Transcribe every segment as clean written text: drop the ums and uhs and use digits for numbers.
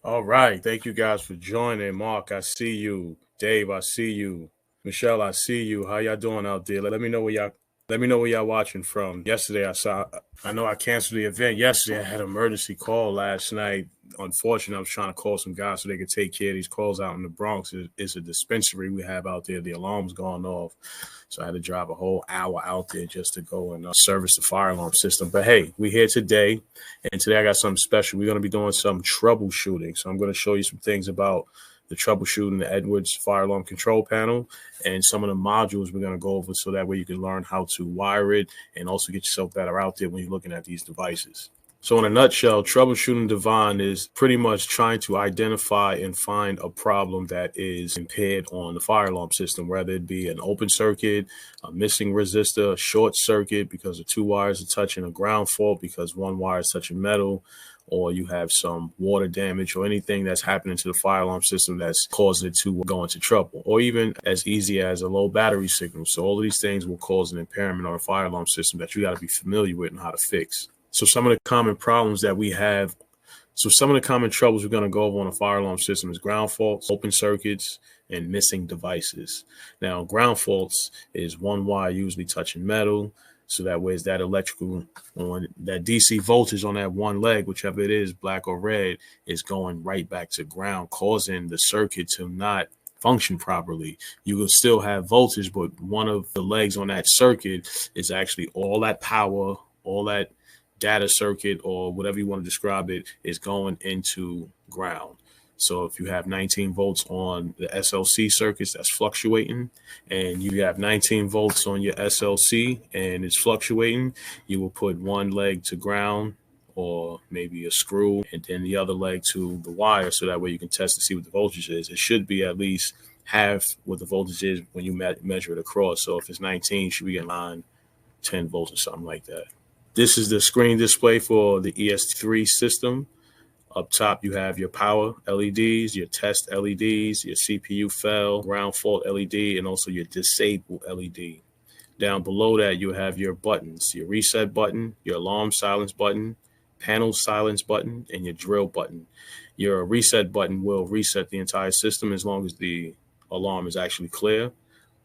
All right. Thank you guys for joining. Mark, I see you. Dave, I see you. Michelle, I see you. How y'all doing out there? Let me know where y'all watching from. Yesterday I know I canceled the event yesterday. I had an emergency call last night. Unfortunately, I was trying to call some guys so they could take care of these calls out in the Bronx. It's a dispensary we have out there. The alarm's gone off. So I had to drive a whole hour out there just to go and service the fire alarm system. But hey, we're here today. And today I got something special. We're going to be doing some troubleshooting. So I'm going to show you some things about the troubleshooting the Edwards fire alarm control panel and some of the modules we're going to go over so that way you can learn how to wire it and also get yourself better out there when you're looking at these devices. So in a nutshell, troubleshooting Divine is pretty much trying to identify and find a problem that is impaired on the fire alarm system, whether it be an open circuit, a missing resistor, a short circuit because the two wires are touching, a ground fault because one wire is touching metal, or you have some water damage or anything that's happening to the fire alarm system that's causing it to go into trouble, or even as easy as a low battery signal. So all of these things will cause an impairment on a fire alarm system that you got to be familiar with and how to fix. So some of the common problems that we have, so some of the common troubles we're going to go over on a fire alarm system is ground faults, open circuits, and missing devices. Now, ground faults is one wire usually touching metal. So that way is that electrical on that DC voltage on that one leg, whichever it is, black or red, is going right back to ground, causing the circuit to not function properly. You will still have voltage, but one of the legs on that circuit is actually all that power, all that data circuit or whatever you want to describe it is going into ground. So if you have 19 volts on the SLC circuits that's fluctuating and you have 19 volts on your SLC and it's fluctuating, you will put one leg to ground or maybe a screw and then the other leg to the wire so that way you can test to see what the voltage is. It should be at least half what the voltage is when you measure it across. So if it's 19, you should be getting 9, 10 volts or something like that. This is the screen display for the EST3 system. Up top, you have your power LEDs, your test LEDs, your CPU fail, ground fault LED, and also your disable LED. Down below that, you have your buttons, your reset button, your alarm silence button, panel silence button, and your drill button. Your reset button will reset the entire system as long as the alarm is actually clear.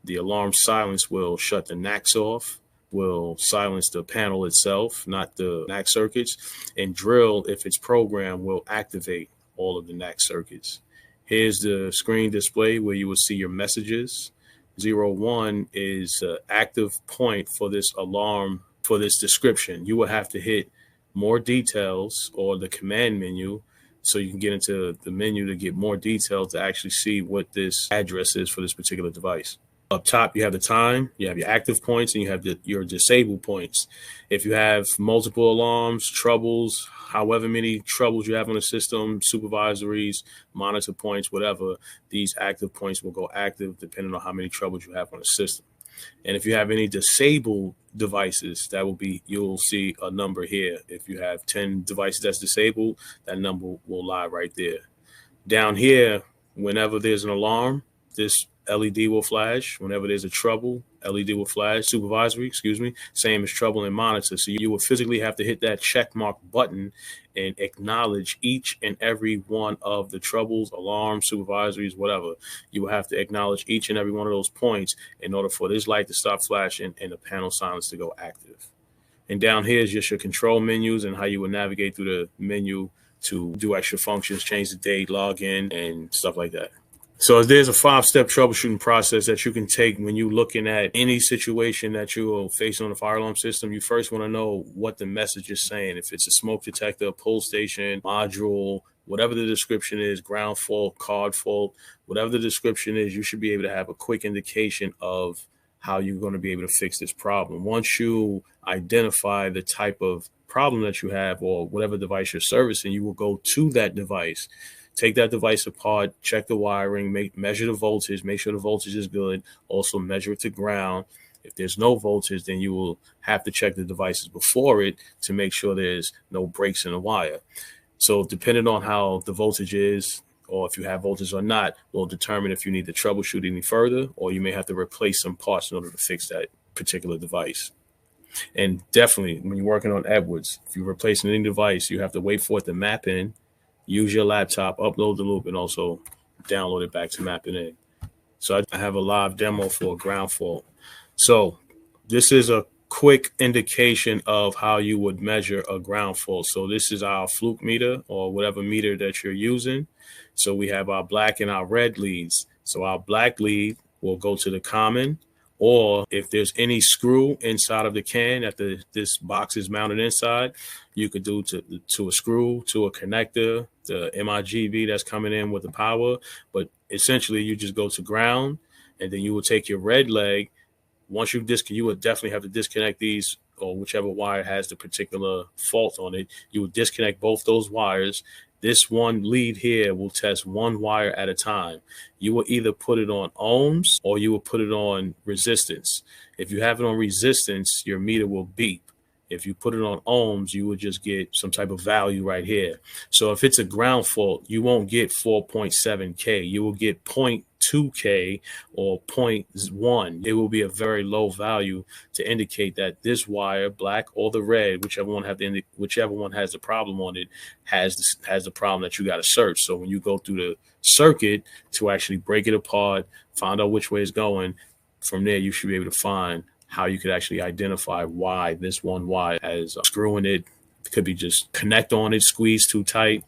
The alarm silence will shut the NACs off, will silence the panel itself, not the NAC circuits, and drill, if it's programmed, will activate all of the NAC circuits. Here's the screen display where you will see your messages. 01 is an active point for this alarm, for this description. You will have to hit more details or the command menu so you can get into the menu to get more details to actually see what this address is for this particular device. Up top, you have the time, you have your active points, and you have your disabled points. If you have multiple alarms, troubles, however many troubles you have on the system, supervisories, monitor points, whatever, these active points will go active depending on how many troubles you have on the system. And if you have any disabled devices, that will be, you'll see a number here. If you have 10 devices that's disabled, that number will lie right there. Down here, whenever there's an alarm, this LED will flash. Whenever there's a trouble, LED will flash. Supervisory, same as trouble and monitor. So you will physically have to hit that check mark button and acknowledge each and every one of the troubles, alarms, supervisories, whatever. You will have to acknowledge each and every one of those points in order for this light to stop flashing and the panel silence to go active. And down here is just your control menus and how you will navigate through the menu to do extra functions, change the date, log in, and stuff like that. So there's a 5-step troubleshooting process that you can take when you're looking at any situation that you will face on the fire alarm system. You first want to know what the message is saying. If it's a smoke detector, pull station, module, whatever the description is, ground fault, card fault, whatever the description is, you should be able to have a quick indication of how you're going to be able to fix this problem. Once you identify the type of problem that you have or whatever device you're servicing, you will go to that device. Take that device apart, check the wiring, measure the voltage, make sure the voltage is good. Also measure it to ground. If there's no voltage, then you will have to check the devices before it to make sure there's no breaks in the wire. So depending on how the voltage is, or if you have voltage or not, will determine if you need to troubleshoot any further, or you may have to replace some parts in order to fix that particular device. And definitely, when you're working on Edwards, if you're replacing any device, you have to wait for it to map in, use your laptop, upload the loop, and also download it back to map it in. So I have a live demo for a ground fault. So this is a quick indication of how you would measure a ground fault. So this is our fluke meter or whatever meter that you're using. So we have our black and our red leads. So our black lead will go to the common, or if there's any screw inside of the can that this box is mounted inside, you could do to a screw, to a connector, the MIGV that's coming in with the power. But essentially, you just go to ground, and then you will take your red leg. Once you would definitely have to disconnect these, or whichever wire has the particular fault on it. You would disconnect both those wires. This one lead here will test one wire at a time. You will either put it on ohms or you will put it on resistance. If you have it on resistance, your meter will beep. If you put it on ohms, you would just get some type of value right here. So if it's a ground fault, you won't get 4.7K. You will get 0.2K or 0.1. It will be a very low value to indicate that this wire, black or the red, whichever one has the problem on it, has the problem that you got to search. So when you go through the circuit to actually break it apart, find out which way it's going, from there you should be able to find how you could actually identify why this one wire has a screw in it. It could be just connect on it, squeeze too tight.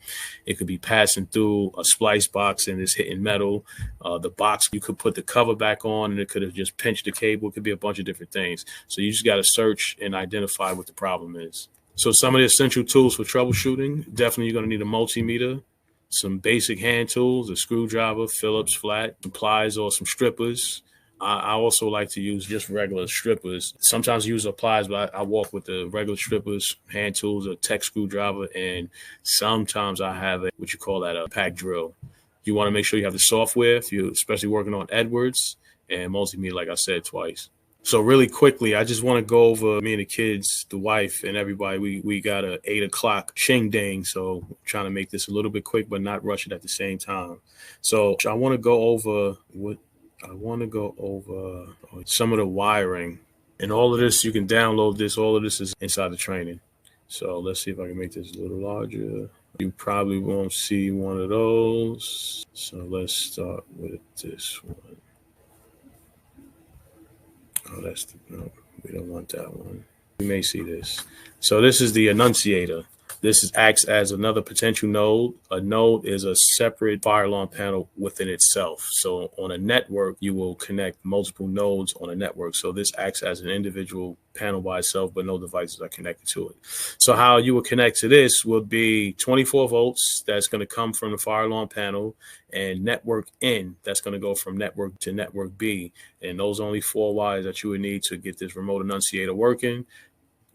It could be passing through a splice box and it's hitting metal. The box, you could put the cover back on and it could have just pinched the cable. It could be a bunch of different things. So you just got to search and identify what the problem is. So some of the essential tools for troubleshooting, definitely you're going to need a multimeter, some basic hand tools, a screwdriver, Phillips flat, some pliers or some strippers. I also like to use just regular strippers. Sometimes I use pliers, but I walk with the regular strippers, hand tools, a tech screwdriver, and sometimes I have a pack drill. You want to make sure you have the software if you're especially working on Edwards and multimeter, like I said twice. So really quickly, I just want to go over me and the kids, the wife, and everybody. We got a 8 o'clock shing ding, so I'm trying to make this a little bit quick, but not rush it at the same time. So I want to go over some of the wiring. And all of this, you can download this. All of this is inside the training. So let's see if I can make this a little larger. You probably won't see one of those. So let's start with this one. Oh, no, we don't want that one. You may see this. So this is the annunciator. This acts as another potential node. A node is a separate fire alarm panel within itself. So on a network, you will connect multiple nodes on a network. So this acts as an individual panel by itself, but no devices are connected to it. So how you will connect to this would be 24 volts. That's going to come from the fire alarm panel, and network N. That's going to go from network to network B. And those are only 4 wires that you would need to get this remote annunciator working.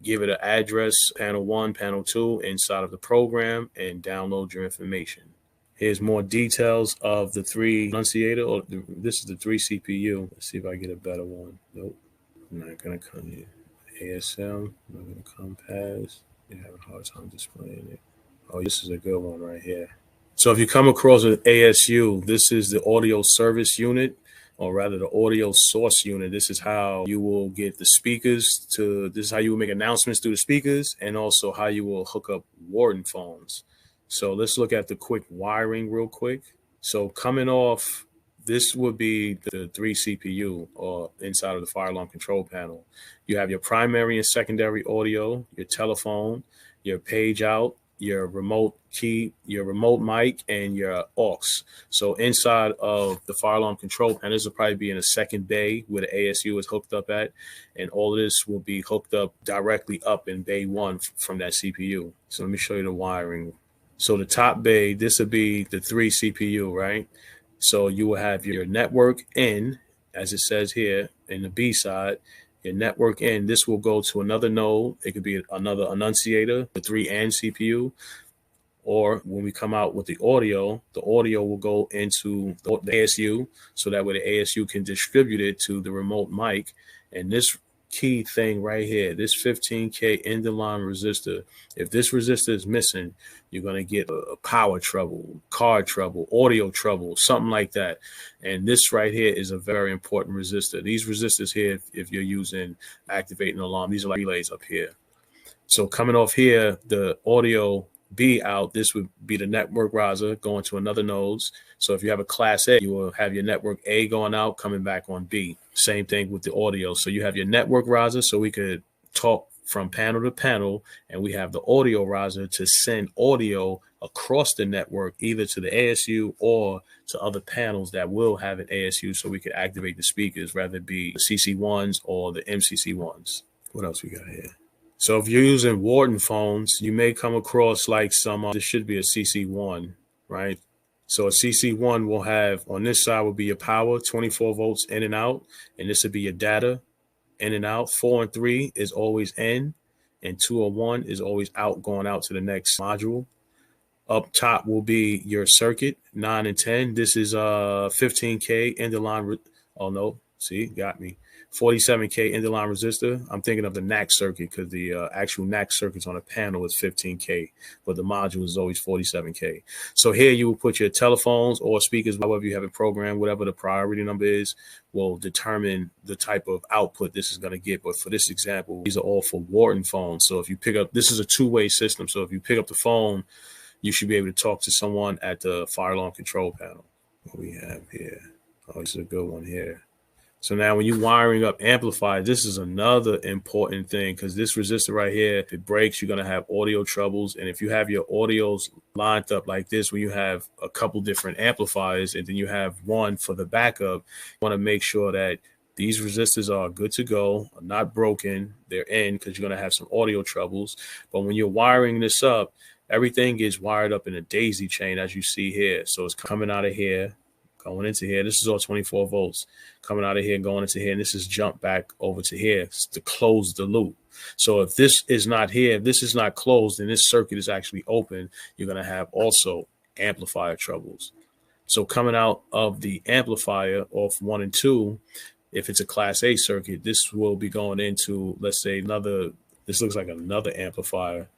Give it an address, panel 1, panel 2, inside of the program, and download your information. Here's more details of the 3 annunciator. This is the 3 CPU. Let's see if I get a better one. Nope, I'm not going to come here. ASM, I'm not going to come past. You're having a hard time displaying it. Oh, this is a good one right here. So if you come across an ASU, this is the audio service unit, or rather the audio source unit. This is how you will get the speakers this is how you will make announcements through the speakers, and also how you will hook up Warden phones. So let's look at the quick wiring real quick. So coming off, this would be the 3 CPU or inside of the fire alarm control panel. You have your primary and secondary audio, your telephone, your page out, your remote key, your remote mic, and your aux. So inside of the fire alarm control panel, this will probably be in a second bay where the ASU is hooked up at, and all of this will be hooked up directly up in bay 1 from that CPU. So let me show you the wiring. So the top bay, this will be the 3 CPU, right? So you will have your network N, as it says here, in the B side. Your network N, this will go to another node. It could be another annunciator, the 3 and CPU. Or when we come out with the audio will go into the ASU, so that way the ASU can distribute it to the remote mic. And this key thing right here, this 15K end of line resistor, if this resistor is missing, you're going to get a power trouble, card trouble, audio trouble, something like that. And this right here is a very important resistor. These resistors here, if you're using activating alarm, these are like relays up here. So coming off here, the audio B out, this would be the network riser going to another nodes. So if you have a class A, you will have your network A going out, coming back on B. Same thing with the audio. So you have your network riser, so we could talk from panel to panel, and we have the audio riser to send audio across the network, either to the ASU or to other panels that will have an ASU, so we could activate the speakers, whether it be the CC1s or the MCC1s. What else we got here? So if you're using Wharton phones, you may come across like this should be a CC1, right? So a CC1 will have, on this side will be your power, 24 volts in and out, and this would be your data in and out. 4 and 3 is always in, and 2 or 1 is always out, going out to the next module. Up top will be your circuit, 9 and 10. This is 15K end of line. Oh no, see, got me. 47K end of line resistor. I'm thinking of the NAC circuit because the actual NAC circuits on a panel is 15K, but the module is always 47K. So here you will put your telephones or speakers, however you have it programmed, whatever the priority number is, will determine the type of output this is going to get. But for this example, these are all for Wharton phones. So if you pick up, this is a two-way system. So if you pick up the phone, you should be able to talk to someone at the fire alarm control panel. What we have here? Oh, this is a good one here. So now when you're wiring up amplifiers, this is another important thing, because this resistor right here, if it breaks, you're going to have audio troubles. And if you have your audios lined up like this, when you have a couple different amplifiers and then you have one for the backup, you want to make sure that these resistors are good to go, are not broken, they're in, because you're going to have some audio troubles. But when you're wiring this up, everything is wired up in a daisy chain, as you see here. So it's coming out of here, going into here. This is all 24 volts coming out of here, going into here. And this is jump back over to here to close the loop. So if this is not here, if this is not closed, and this circuit is actually open, you're going to have also amplifier troubles. So coming out of the amplifier off 1 and 2, if it's a class A circuit, this will be going into, let's say, this looks like another amplifier,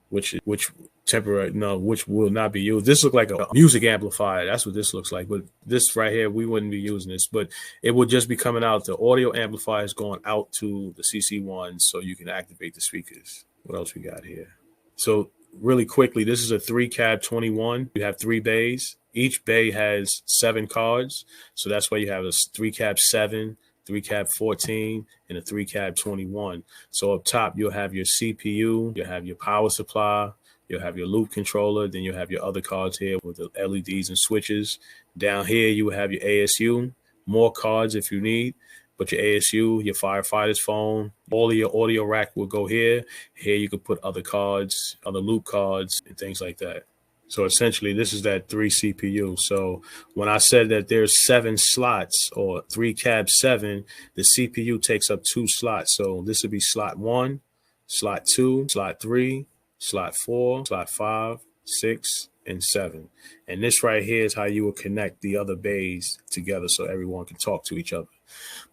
which will not be used. This looks like a music amplifier. That's what this looks like. But this right here, we wouldn't be using this, but it would just be coming out. The audio amplifiers going out to the CC1, so you can activate the speakers. What else we got here? So really quickly, this is a 3-cab 21. You have 3 bays. Each bay has 7 cards. So that's why you have a 3-cab 7, 3-cab 14, and a 3-cab 21. So up top, you'll have your CPU, you'll have your power supply, you'll have your loop controller, then you'll have your other cards here with the LEDs and switches. Down here, you will have your ASU, more cards if you need, but your ASU, your firefighter's phone, all of your audio rack will go here. Here you can put other cards, other loop cards, and things like that. So essentially, this is that 3 CPU. So when I said that there's 7 slots, or 3-cab 7, the CPU takes up 2 slots. So this would be slot 1, slot 2, slot 3, slot 4, slot 5, 6, and 7. And this right here is how you will connect the other bays together so everyone can talk to each other.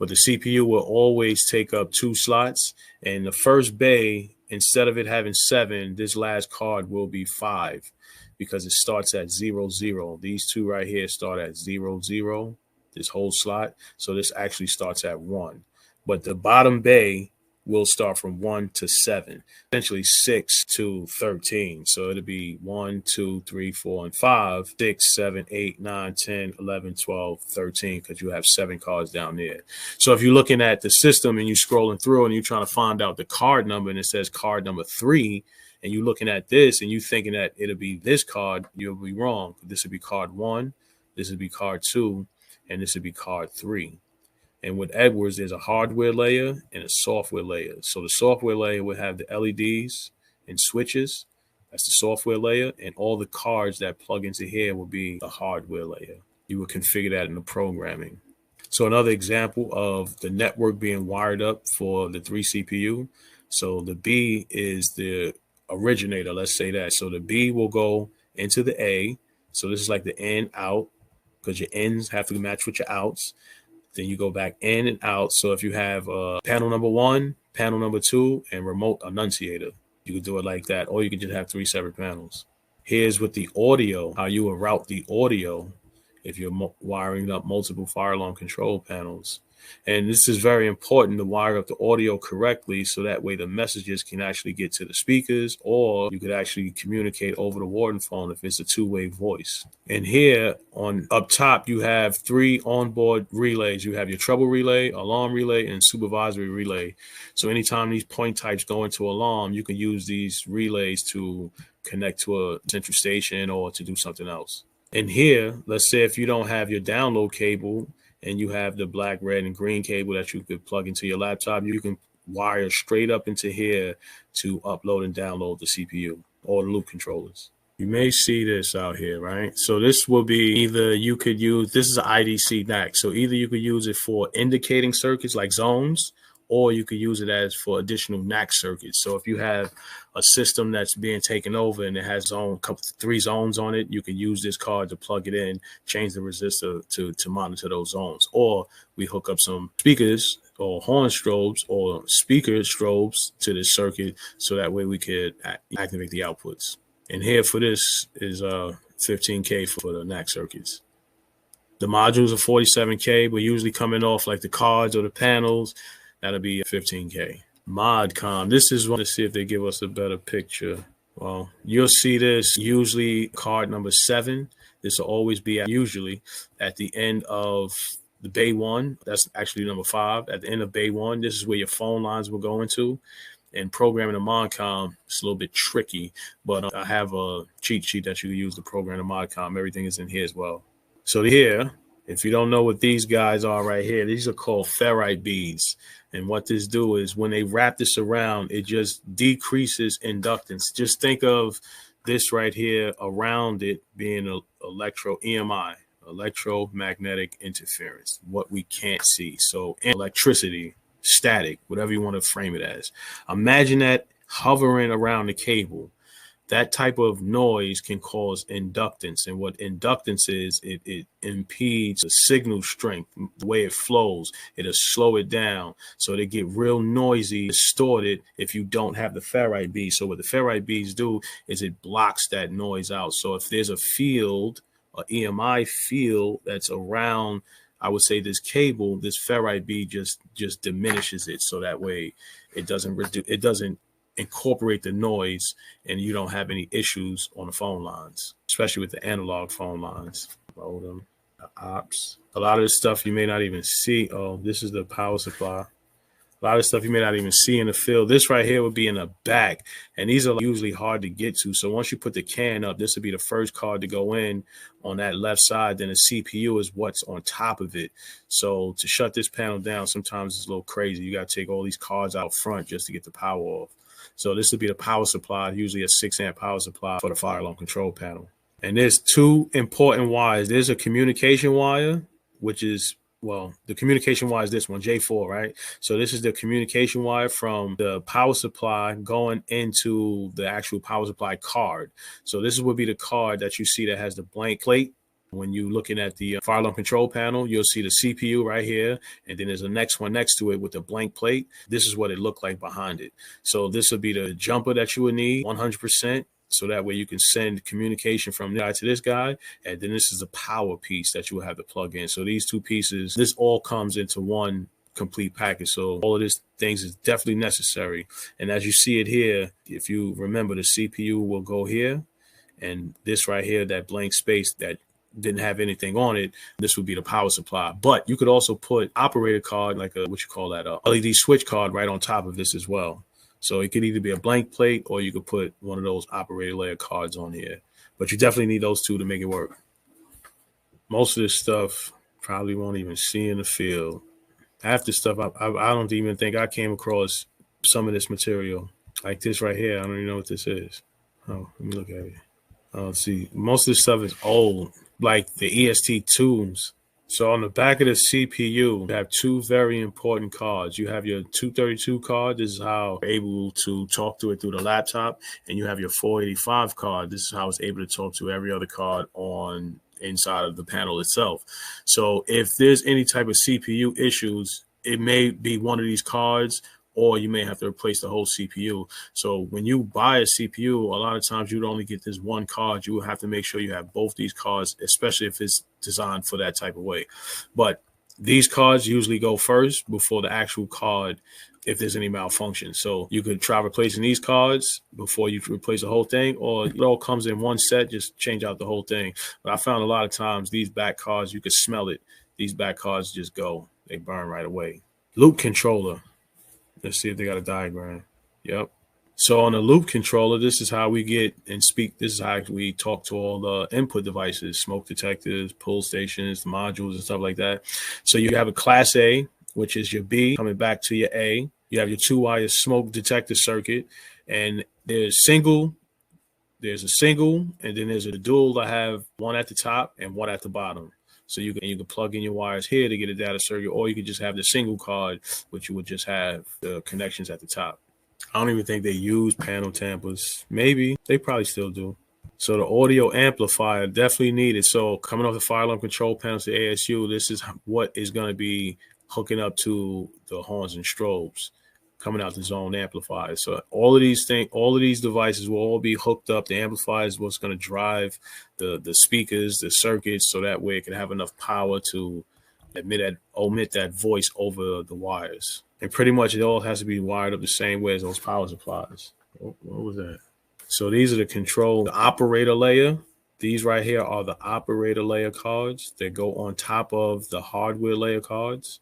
But the CPU will always take up 2 slots. And the first bay, instead of it having 7, this last card will be 5. Because it starts at 0, 0. These two right here start at 0, 0, this whole slot. So this actually starts at 1. But the bottom bay will start from 1 to 7, essentially 6 to 13. So it'll be 1, 2, 3, 4, and 5, 6, 7, 8, 9, 10, 11, 12, 13, because you have 7 cards down there. So if you're looking at the system and you're scrolling through and you're trying to find out the card number and it says card number 3, and you're looking at this and you thinking that it'll be this card, you'll be wrong. This would be card 1, this would be card 2, and this would be card 3. And with Edwards, there's a hardware layer and a software layer. So the software layer will have the LEDs and switches. That's the software layer. And all the cards that plug into here will be the hardware layer. You will configure that in the programming. So another example of the network being wired up for the 3 CPU. So the B is the originator, let's say that. So the B will go into the A. So this is like the in, out, because your ins have to match with your outs. Then you go back in and out. So if you have panel number 1, panel number 2, and remote annunciator, you could do it like that. Or you could just have 3 separate panels. Here's with the audio, how you will route the audio if you're wiring up multiple fire alarm control panels. And this is very important to wire up the audio correctly so that way the messages can actually get to the speakers, or you could actually communicate over the Warden phone if it's a two-way voice. And here on up top, you have 3 onboard relays. You have your trouble relay, alarm relay, and supervisory relay. So anytime these point types go into alarm, you can use these relays to connect to a central station or to do something else. And here, let's say if you don't have your download cable and you have the black, red, and green cable that you could plug into your laptop, you can wire straight up into here to upload and download the CPU or the loop controllers. You may see this out here, right? So this will be either you could use, this is an IDC NAC. So either you could use it for indicating circuits like zones, or you could use it as for additional NAC circuits. So if you have a system that's being taken over and it has 3 zones on it, you can use this card to plug it in, change the resistor to monitor those zones. Or we hook up some speakers or horn strobes or speaker strobes to this circuit so that way we could activate the outputs. And here for this is 15K for the NAC circuits. The modules are 47K, but usually coming off like the cards or the panels, that'll be 15K. ModCom, this is one to see if they give us a better picture. Well, you'll see this usually card number 7. This will always be usually at the end of the bay 1. That's actually number 5. At the end of bay 1, this is where your phone lines will go into. And programming a ModCom is a little bit tricky, but I have a cheat sheet that you can use to program a ModCom. Everything is in here as well. So here, if you don't know what these guys are right here, these are called ferrite beads. And what this do is when they wrap this around, it just decreases inductance. Just think of this right here around it being an EMI, electromagnetic interference, what we can't see. So electricity, static, whatever you want to frame it as. Imagine that hovering around the cable. That type of noise can cause inductance. And what inductance is, it impedes the signal strength, the way it flows. It'll slow it down. So they get real noisy, distorted if you don't have the ferrite beads. So what the ferrite beads do is it blocks that noise out. So if there's a field, an EMI field that's around, I would say, this cable, this ferrite bead just diminishes it. So that way it doesn't incorporate the noise and you don't have any issues on the phone lines, especially with the analog phone lines. Modem, the ops. A lot of this stuff you may not even see. Oh, this is the power supply. A lot of stuff you may not even see in the field. This right here would be in the back, and these are usually hard to get to. So once you put the can up, this would be the first card to go in on that left side. Then the CPU is what's on top of it. So to shut this panel down, sometimes it's a little crazy. You got to take all these cards out front just to get the power off. So this would be the power supply, usually a 6-amp power supply for the fire alarm control panel. And there's 2 important wires. There's a communication wire, which is, well, the communication wire is this one, J4, right? So this is the communication wire from the power supply going into the actual power supply card. So this would be the card that you see that has the blank plate. When you're looking at the fire alarm control panel, you'll see the CPU right here, and then there's a next one next to it with the blank plate. This is what it looked like behind it. So this would be the jumper that you would need 100%. So that way you can send communication from this guy to this guy. And then this is the power piece that you will have to plug in. So these 2 pieces, this all comes into one complete package. So all of these things is definitely necessary. And as you see it here, if you remember, the CPU will go here. And this right here, that blank space that didn't have anything on it, this would be the power supply. But you could also put operator card, like a, what you call that, a LED switch card right on top of this as well. So it could either be a blank plate or you could put one of those operator layer cards on here. But you definitely need those 2 to make it work. Most of this stuff probably won't even see in the field. Half the stuff, I don't even think I came across some of this material. Like this right here, I don't even know what this is. Oh, let me look at it. Let's see, most of this stuff is old, like the EST3s. So on the back of the CPU, you have 2 very important cards. You have your 232 card. This is how you're able to talk to it through the laptop. And you have your 485 card. This is how it's able to talk to every other card on inside of the panel itself. So if there's any type of CPU issues, it may be one of these cards, or you may have to replace the whole CPU. So when you buy a CPU, a lot of times you'd only get this one card. You will have to make sure you have both these cards, especially if it's designed for that type of way. But These cards usually go first before the actual card if there's any malfunction. So you could try replacing these cards before you replace the whole thing, or it all comes in one set, just change out the whole thing. But I found a lot of times these back cards, you could smell it. These back cards just go. They burn right away. Loop controller. Let's see if they got a diagram. Yep. So on the loop controller, this is how we get and speak. This is how we talk to all the input devices, smoke detectors, pull stations, modules, and stuff like that. So you have a class A, which is your B coming back to your A. You have your 2-wire smoke detector circuit, and there's a single, and then there's a dual that have one at the top and one at the bottom. So you can plug in your wires here to get a data circuit, or you could just have the single card, which you would just have the connections at the top. I don't even think they use panel tampers. Maybe. They probably still do. So the audio amplifier definitely needed. So coming off the fire alarm control panel to ASU, this is what is going to be hooking up to the horns and strobes coming out the zone amplifier. So all of these devices will all be hooked up. The amplifier is what's going to drive the speakers, the circuits, so that way it can have enough power to omit that voice over the wires. And pretty much it all has to be wired up the same way as those power supplies. What was that? So these are the operator layer. These right here are the operator layer cards that go on top of the hardware layer cards.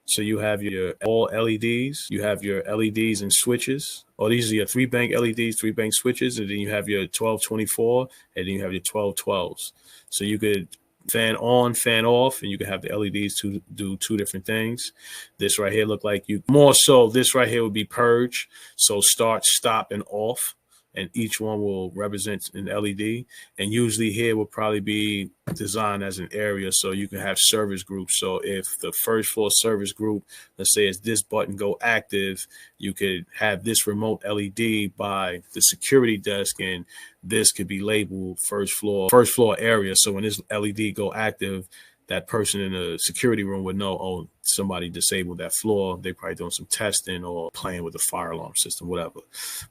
So you have your all LEDs, you have your LEDs and switches. Or these are your 3-bank LEDs, 3-bank switches, and then you have your 1224, and then you have your 1212s. So you could fan on, fan off, and you can have the LEDs to do two different things. This right here look like this right here would be purge. So start, stop, and off. And each one will represent an LED. And usually here will probably be designed as an area so you can have service groups. So if the first floor service group, let's say it's this button go active, you could have this remote LED by the security desk, and this could be labeled first floor area. So when this LED go active, that person in the security room would know, oh, somebody disabled that floor. They probably doing some testing or playing with the fire alarm system, whatever.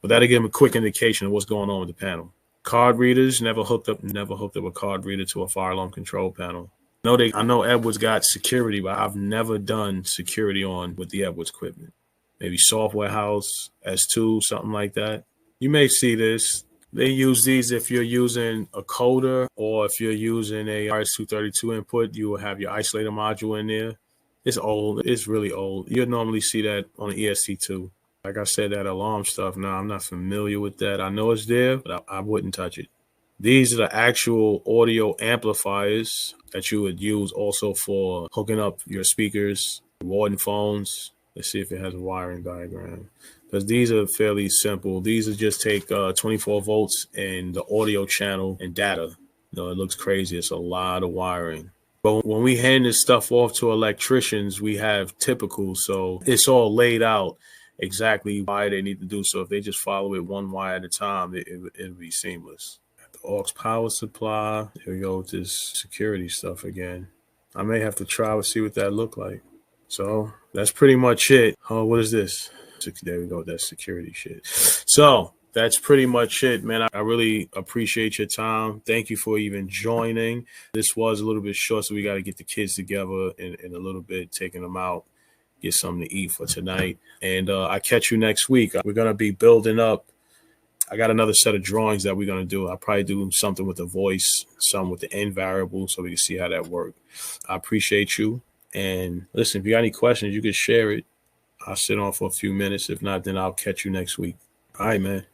But that'll give them a quick indication of what's going on with the panel. Card readers, never hooked up a card reader to a fire alarm control panel. I know Edwards got security, but I've never done security on with the Edwards equipment. Maybe Software House, S2, something like that. You may see this. They use these if you're using a coder, or if you're using a RS-232 input, you will have your isolator module in there. It's old. It's really old. You'll normally see that on the EST2. Like I said, that alarm stuff, now I'm not familiar with that. I know it's there, but I wouldn't touch it. These are the actual audio amplifiers that you would use also for hooking up your speakers, Warden phones. Let's see if it has a wiring diagram. Because these are fairly simple. These are just take 24 volts and the audio channel and data. It looks crazy. It's a lot of wiring. But when we hand this stuff off to electricians, we have typical. So it's all laid out exactly why they need to do. So if they just follow it one wire at a time, it'll be seamless. The aux power supply. Here we go with this security stuff again. I may have to try to see what that look like. So that's pretty much it. Oh, what is this? There we go. That's security shit. So that's pretty much it, man. I really appreciate your time. Thank you for even joining. This was a little bit short, so we got to get the kids together in a little bit, taking them out, get something to eat for tonight. And I catch you next week. We're going to be building up. I got another set of drawings that we're going to do. I'll probably do something with the voice, some with the end variable, so we can see how that works. I appreciate you. And listen, if you got any questions, you can share it. I'll sit on for a few minutes. If not, then I'll catch you next week. All right, man.